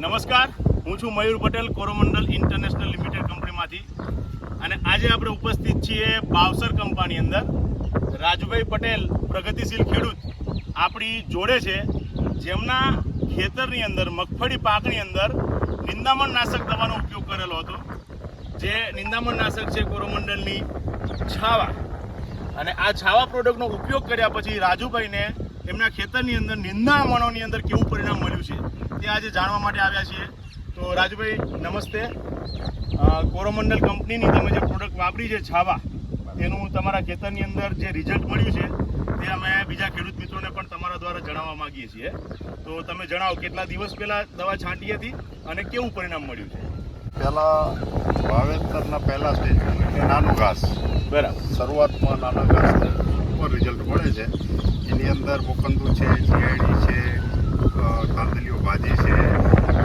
નમસ્કાર, હું છું મયુર પટેલ, કોરોમંડલ ઇન્ટરનેશનલ લિમિટેડ કંપનીમાંથી. અને આજે આપણે ઉપસ્થિત છીએ બાવસર કંપની અંદર. રાજુભાઈ પટેલ પ્રગતિશીલ ખેડૂત આપણી જોડે છે, જેમના ખેતરની અંદર મગફળી પાકની અંદર નિંદામણ નાશક દવાનો ઉપયોગ કરેલો હતો. જે નિંદામણ નાશક છે કોરોમંડલની છાવા. અને આ છાવા પ્રોડક્ટનો ઉપયોગ કર્યા પછી રાજુભાઈને એમના ખેતરની અંદર નિંદામણોની અંદર કેવું પરિણામ મળ્યું છે તે આજે જાણવા માટે આવ્યા છીએ. તો રાજુભાઈ નમસ્તે. કોરોમંડલ કંપનીની તમે જે પ્રોડક્ટ વાપરી છે છાવા, તેનું તમારા ખેતરની અંદર જે રિઝલ્ટ મળ્યું છે તે અમે બીજા ખેડૂત મિત્રોને પણ તમારા દ્વારા જણાવવા માંગીએ છીએ. તો તમે જણાવો, કેટલા દિવસ પહેલા દવા છાંટી હતી અને કેવું પરિણામ મળ્યું છે? પહેલા વાવેતરના પહેલા સ્ટેજ નાનું ઘાસ, બરાબર, શરૂઆતમાં નાના ઘાસ ઉપર રિઝલ્ટ મળે છે. એની અંદર મોકંદુ છે, જીઆઈડી છે, કાંદલીઓ ભાજી છે,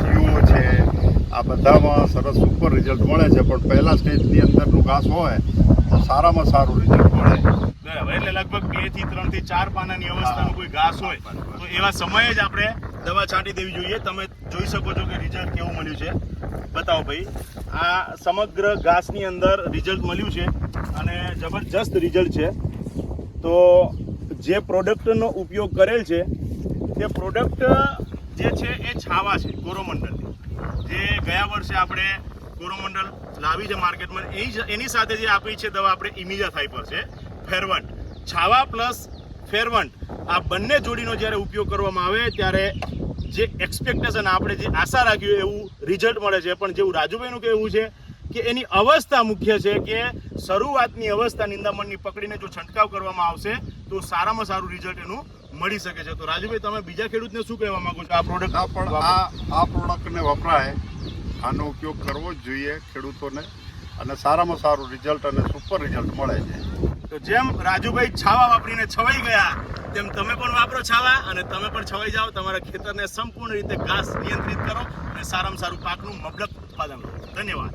જીઓ છે, આ બધામાં સરસ સુપર રિઝલ્ટ મળે છે. પણ પહેલા સ્ટેજની અંદરનું ઘાસ હોય તો સારામાં સારું રિઝલ્ટ મળે. બરાબર. એટલે લગભગ 2 થી 3 થી 4 પાનાની અવસ્થાનું કોઈ ઘાસ હોય તો એવા સમયે જ આપણે દવા છાંટી દેવી જોઈએ. તમે જોઈ શકો છો કે રિઝલ્ટ કેવું મળ્યું છે. બતાવો ભાઈ, આ સમગ્ર ઘાસની અંદર રિઝલ્ટ મળ્યું છે અને જબરજસ્ત રિઝલ્ટ છે. તો જે પ્રોડક્ટનો ઉપયોગ કરેલ છે તે પ્રોડક્ટ જે છે એ છાવા છે કોરોમંડલની, જે ગયા વર્ષે આપણે કોરોમંડલ લાવી છે માર્કેટમાં. એની સાથે જે આપી છે દવા આપણે ઇમિજા થાઇપર છે, ફેરવન્ટ. છાવા પ્લસ ફેરવન્ટ આ બંને જોડીનો જ્યારે ઉપયોગ કરવામાં આવે ત્યારે જે એક્સપેક્ટેશન, આપણે જે આશા રાખી એવું રિઝલ્ટ મળે છે. પણ જેવું રાજુભાઈનું કહેવું છે કે એની અવસ્થા મુખ્ય છે, કે શરૂઆતની અવસ્થા નિંદામણની પકડીને જો છંટકાવ કરવામાં આવશે તો સારામાં સારું રિઝલ્ટ એનું મળી શકે છે. તો રાજુભાઈ, તમે બીજા ખેડૂતને શું કહેવા માંગો છો? આ પ્રોડક્ટ આ પ્રોડક્ટને વપરાય, આનો ઉપયોગ કરવો જ જોઈએ ખેડૂતોને, અને સારામાં સારું રિઝલ્ટ અને સુપર રિઝલ્ટ મળે છે. તો જેમ રાજુભાઈ છાવા વાપરીને છવાઈ ગયા, તેમ તમે પણ વાપરો છાવા અને તમે પણ છવાઈ જાઓ. તમારા ખેતરને સંપૂર્ણ રીતે ઘાસ નિયંત્રિત કરો અને સારામાં સારું પાકનું મબલક ઉત્પાદન લો. ધન્યવાદ.